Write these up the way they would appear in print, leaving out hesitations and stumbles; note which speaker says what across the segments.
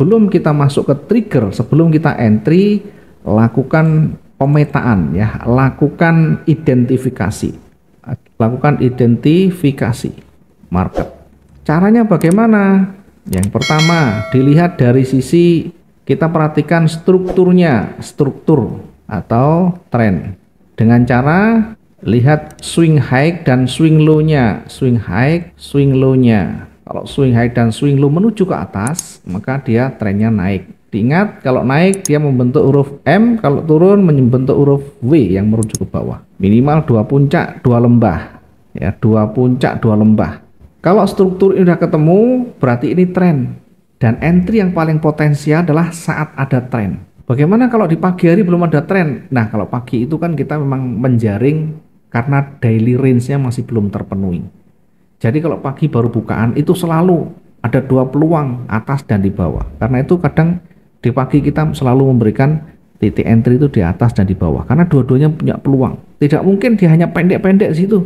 Speaker 1: sebelum kita masuk ke trigger, sebelum kita entry, lakukan pemetaan ya, lakukan identifikasi. Lakukan identifikasi market. Caranya bagaimana? Yang pertama, dilihat dari sisi kita perhatikan strukturnya, struktur atau tren. Dengan cara lihat swing high dan swing low-nya, swing high, swing low-nya. Kalau swing high dan swing low menuju ke atas, maka dia trennya naik. Diingat, kalau naik dia membentuk huruf M, kalau turun membentuk huruf W yang merujuk ke bawah. Minimal 2 puncak, 2 lembah. Ya, 2 puncak, 2 lembah. Kalau struktur ini sudah ketemu, berarti ini tren. Dan entry yang paling potensial adalah saat ada tren. Bagaimana kalau di pagi hari belum ada tren? Nah, kalau pagi itu kan kita memang menjaring karena daily range-nya masih belum terpenuhi. Jadi kalau pagi baru bukaan itu selalu ada 2 peluang, atas dan di bawah. Karena itu kadang di pagi kita selalu memberikan titik entry itu di atas dan di bawah. Karena dua-duanya punya peluang. Tidak mungkin dia hanya pendek-pendek di situ.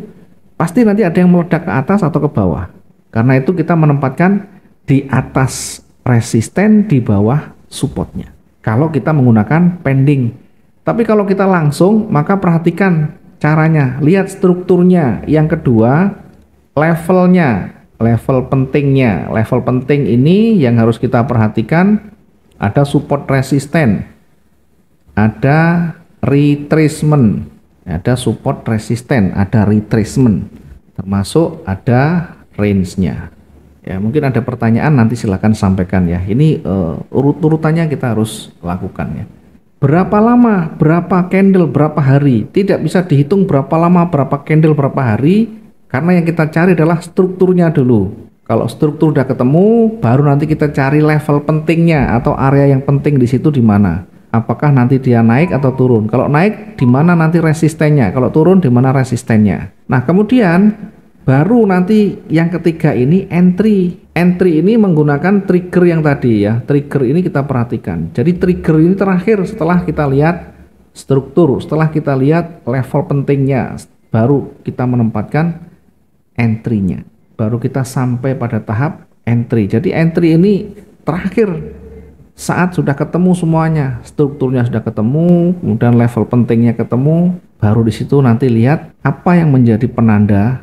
Speaker 1: Pasti nanti ada yang meledak ke atas atau ke bawah. Karena itu kita menempatkan di atas resisten, di bawah supportnya. Kalau kita menggunakan pending. Tapi kalau kita langsung, maka perhatikan caranya. Lihat strukturnya. Yang kedua, levelnya, level pentingnya. Level penting ini yang harus kita perhatikan. Ada support resisten, ada retracement, ada support resisten, ada retracement, termasuk ada range-nya. Ya, mungkin ada pertanyaan, nanti silakan sampaikan ya. Ini urut-urutannya kita harus lakukan ya. Berapa lama, berapa candle, berapa hari? Tidak bisa dihitung berapa lama, berapa candle, berapa hari, karena yang kita cari adalah strukturnya dulu. Kalau struktur udah ketemu, baru nanti kita cari level pentingnya atau area yang penting di situ di mana. Apakah nanti dia naik atau turun? Kalau naik, di mana nanti resistennya? Kalau turun, di mana resistennya? Nah, kemudian baru nanti yang ketiga ini entry. Entry ini menggunakan trigger yang tadi ya. Trigger ini kita perhatikan. Jadi trigger ini terakhir setelah kita lihat struktur, setelah kita lihat level pentingnya, baru kita menempatkan entry-nya. Baru kita sampai pada tahap entry. Jadi entry ini terakhir saat sudah ketemu semuanya, strukturnya sudah ketemu, kemudian level pentingnya ketemu, baru di situ nanti lihat apa yang menjadi penanda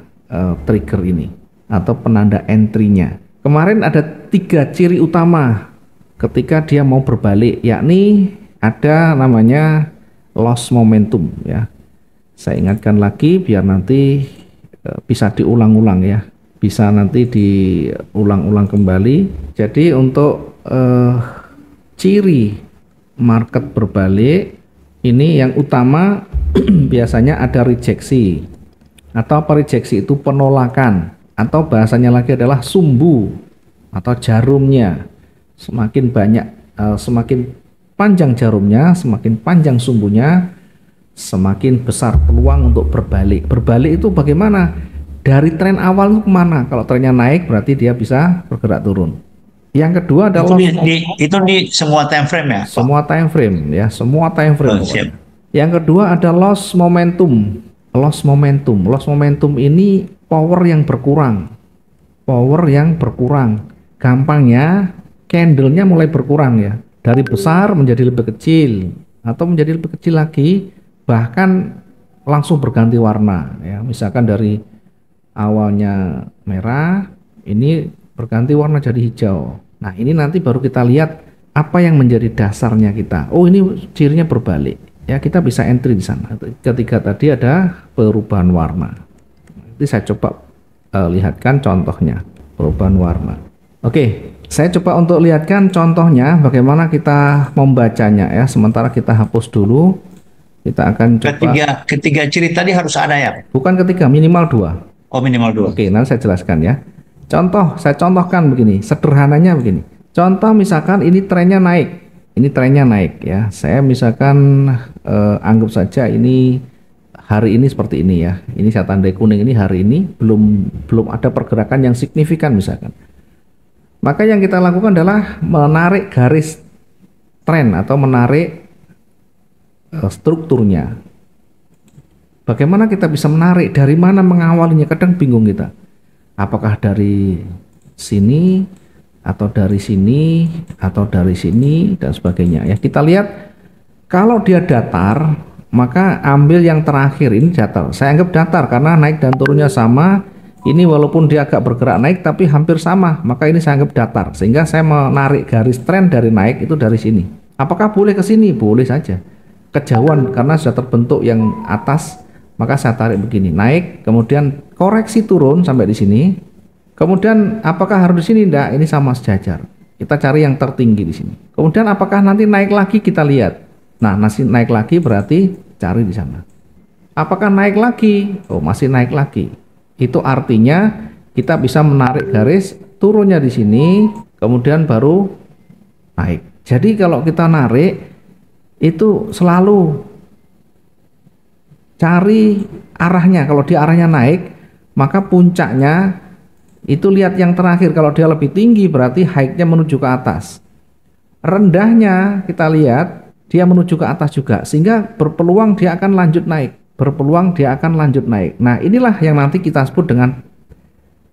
Speaker 1: trigger ini atau penanda entry-nya. Kemarin ada 3 ciri utama ketika dia mau berbalik, yakni ada namanya loss momentum ya. Saya ingatkan lagi biar nanti bisa diulang-ulang ya. Bisa nanti diulang-ulang kembali. Jadi untuk ciri market berbalik ini yang utama biasanya ada rejeksi. Atau apa rejeksi itu? Penolakan, atau bahasanya lagi adalah sumbu atau jarumnya. Semakin banyak, semakin panjang jarumnya, semakin panjang sumbunya, semakin besar peluang untuk berbalik. Berbalik itu bagaimana? Dari tren awal itu kemana? Kalau trennya naik berarti dia bisa bergerak turun. Yang kedua adalah
Speaker 2: itu di semua time frame ya, Pak?
Speaker 1: Semua time frame ya, semua time frame. Yang kedua ada loss momentum. Loss momentum. Loss momentum ini power yang berkurang. Power yang berkurang. Gampangnya candlenya mulai berkurang ya. Dari besar menjadi lebih kecil atau menjadi lebih kecil lagi, bahkan langsung berganti warna ya. Misalkan dari awalnya merah, ini berganti warna jadi hijau. Nah, ini nanti baru kita lihat apa yang menjadi dasarnya kita. Oh, ini cirinya berbalik. Ya, kita bisa entry di sana. Ketika tadi ada perubahan warna. Nanti saya coba lihatkan contohnya, perubahan warna. Oke, saya coba untuk lihatkan contohnya bagaimana kita membacanya ya. Sementara kita hapus dulu. Kita akan coba.
Speaker 2: Ketiga ciri tadi harus ada ya?
Speaker 1: Bukan ketiga, minimal 2.
Speaker 2: Oh, minimal 2.
Speaker 1: Oke, nanti saya jelaskan ya. Saya contohkan begini, sederhananya begini. Contoh misalkan ini trennya naik. Ini trennya naik ya. Saya misalkan anggap saja ini hari ini seperti ini ya. Ini saya tandai kuning, ini hari ini belum ada pergerakan yang signifikan misalkan. Maka yang kita lakukan adalah menarik garis tren atau menarik strukturnya. Bagaimana kita bisa menarik? Dari mana mengawalinya? Kadang bingung kita. Apakah dari sini atau dari sini atau dari sini dan sebagainya ya. Kita lihat kalau dia datar, maka ambil yang terakhir ini datar. Saya anggap datar karena naik dan turunnya sama. Ini walaupun dia agak bergerak naik tapi hampir sama, maka ini saya anggap datar. Sehingga saya menarik garis tren dari naik itu dari sini. Apakah boleh ke sini? Boleh saja. Kejauhan karena sudah terbentuk yang atas, maka saya tarik begini, naik, kemudian koreksi turun sampai di sini. Kemudian apakah harus di sini? Tidak, ini sama sejajar. Kita cari yang tertinggi di sini. Kemudian apakah nanti naik lagi, kita lihat. Nah, naik lagi berarti cari di sana. Apakah naik lagi? Oh, masih naik lagi. Itu artinya kita bisa menarik garis turunnya di sini, kemudian baru naik. Jadi kalau kita narik itu selalu cari arahnya. Kalau dia arahnya naik, maka puncaknya itu lihat yang terakhir. Kalau dia lebih tinggi berarti high-nya menuju ke atas. Rendahnya kita lihat dia menuju ke atas juga, sehingga berpeluang dia akan lanjut naik. Nah, inilah yang nanti kita sebut dengan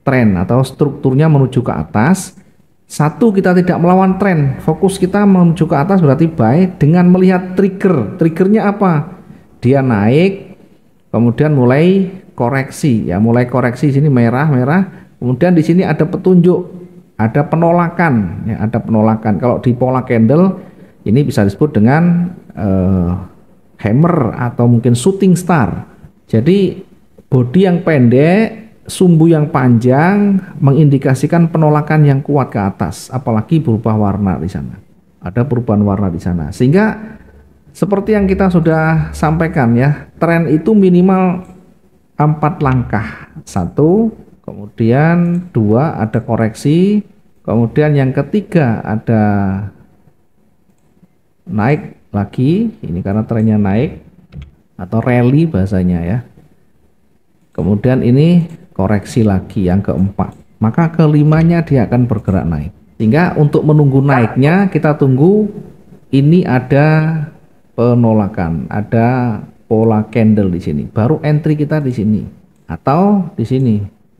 Speaker 1: tren atau strukturnya menuju ke atas. Satu, kita tidak melawan tren, fokus kita menuju ke atas berarti buy dengan melihat triggernya apa? Dia naik, kemudian mulai koreksi ya, sini merah, kemudian di sini ada petunjuk, ada penolakan ya, Kalau di pola candle ini bisa disebut dengan hammer atau mungkin shooting star. Jadi bodi yang pendek, sumbu yang panjang mengindikasikan penolakan yang kuat ke atas, apalagi berubah warna di sana. Ada perubahan warna di sana. Sehingga seperti yang kita sudah sampaikan ya, tren itu minimal 4 langkah. 1, kemudian 2 ada koreksi, kemudian yang ketiga ada naik lagi, ini karena trennya naik atau rally bahasanya ya. Kemudian ini koreksi lagi yang keempat, maka kelimanya dia akan bergerak naik. Sehingga untuk menunggu naiknya kita tunggu ini ada penolakan, ada pola candle di sini, baru entry kita di sini atau di sini.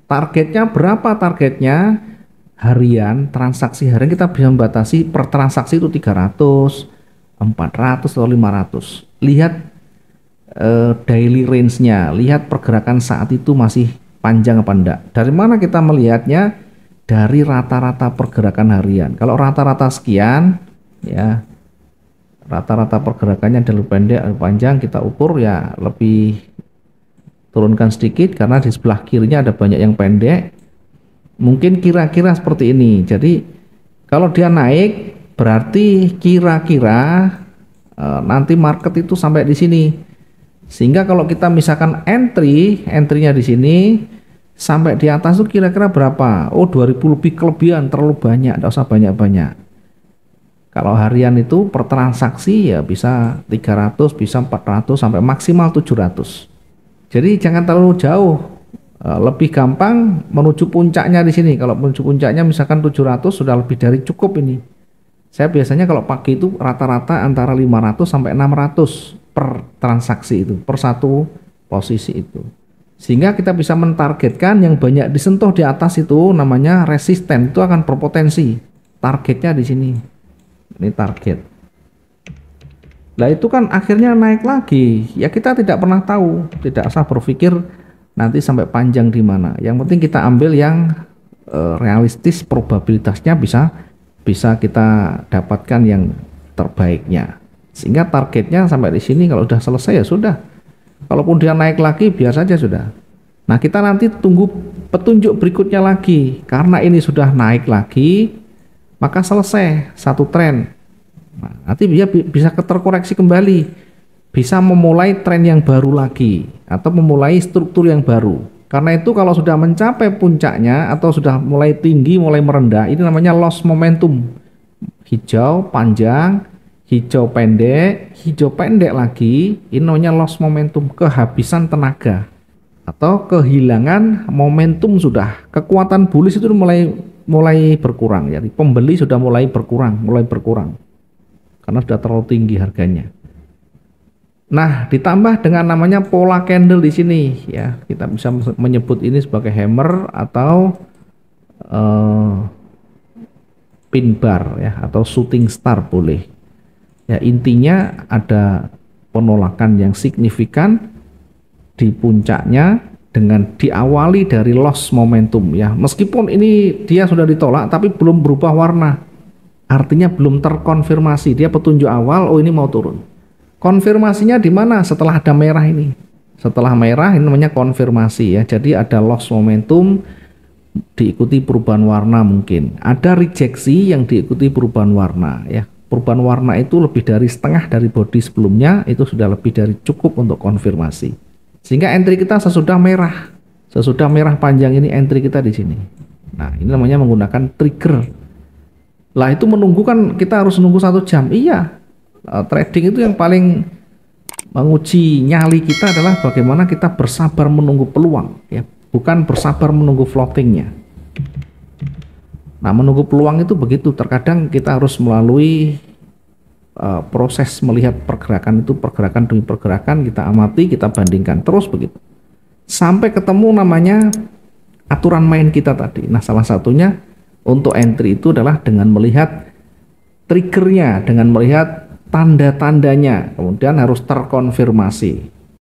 Speaker 1: Targetnya berapa? Targetnya harian, transaksi harian kita bisa membatasi per transaksi itu 300, 400 atau 500. Lihat daily range-nya, lihat pergerakan saat itu masih panjang apa enggak. Dari mana kita melihatnya? Dari rata-rata pergerakan harian. Kalau rata-rata sekian ya, rata-rata pergerakannya ada lebih pendek atau panjang, kita ukur ya lebih turunkan sedikit karena di sebelah kirinya ada banyak yang pendek. Mungkin kira-kira seperti ini. Jadi kalau dia naik berarti kira-kira nanti market itu sampai di sini. Sehingga kalau kita misalkan entry-nya di sini sampai di atas itu kira-kira berapa? Oh, 2000 lebih kelebihan, terlalu banyak, tidak usah banyak-banyak. Kalau harian itu per transaksi ya bisa 300, bisa 400 sampai maksimal 700. Jadi jangan terlalu jauh. Lebih gampang menuju puncaknya di sini. Kalau menuju puncaknya misalkan 700 sudah lebih dari cukup ini. Saya biasanya kalau pagi itu rata-rata antara 500 sampai 600 per transaksi itu, per satu posisi itu. Sehingga kita bisa mentargetkan yang banyak disentuh di atas itu namanya resisten, itu akan berpotensi. Targetnya di sini. Ini target. Nah, itu kan akhirnya naik lagi. Ya kita tidak pernah tahu, tidak usah berpikir nanti sampai panjang di mana. Yang penting kita ambil yang realistis, probabilitasnya bisa kita dapatkan yang terbaiknya. Sehingga targetnya sampai di sini, kalau sudah selesai ya sudah. Kalaupun dia naik lagi biar saja sudah. Nah, kita nanti tunggu petunjuk berikutnya lagi. Karena ini sudah naik lagi, maka selesai satu tren. Nah, nanti dia bisa terkoreksi kembali, bisa memulai tren yang baru lagi atau memulai struktur yang baru. Karena itu kalau sudah mencapai puncaknya atau sudah mulai tinggi, mulai merendah, ini namanya loss momentum. Hijau panjang, hijau pendek lagi, ini namanya loss momentum, kehabisan tenaga atau kehilangan momentum sudah. Kekuatan bullish itu mulai berkurang, jadi pembeli sudah mulai berkurang karena sudah terlalu tinggi harganya. Nah, ditambah dengan namanya pola candle di sini ya, kita bisa menyebut ini sebagai hammer atau pin bar ya, atau shooting star boleh. Ya, intinya ada penolakan yang signifikan di puncaknya dengan diawali dari loss momentum ya. Meskipun ini dia sudah ditolak tapi belum berubah warna. Artinya belum terkonfirmasi. Dia petunjuk awal, oh ini mau turun. Konfirmasinya di mana? Setelah ada merah ini. Setelah merah ini namanya konfirmasi ya. Jadi ada loss momentum diikuti perubahan warna mungkin. Ada rejeksi yang diikuti perubahan warna ya. Perubahan warna itu lebih dari setengah dari body sebelumnya, itu sudah lebih dari cukup untuk konfirmasi. Sehingga entry kita sesudah merah. Sesudah merah panjang ini entry kita di sini. Nah, ini namanya menggunakan trigger. Lah itu menunggu kan kita harus nunggu 1 jam. Iya. Trading itu yang paling menguji nyali kita adalah bagaimana kita bersabar menunggu peluang ya, bukan bersabar menunggu floatingnya. Nah, menunggu peluang itu begitu, terkadang kita harus melalui proses melihat pergerakan itu, pergerakan demi pergerakan, kita amati, kita bandingkan terus begitu sampai ketemu namanya aturan main kita tadi. Nah, salah satunya untuk entry itu adalah dengan melihat triggernya, dengan melihat tanda-tandanya, kemudian harus terkonfirmasi.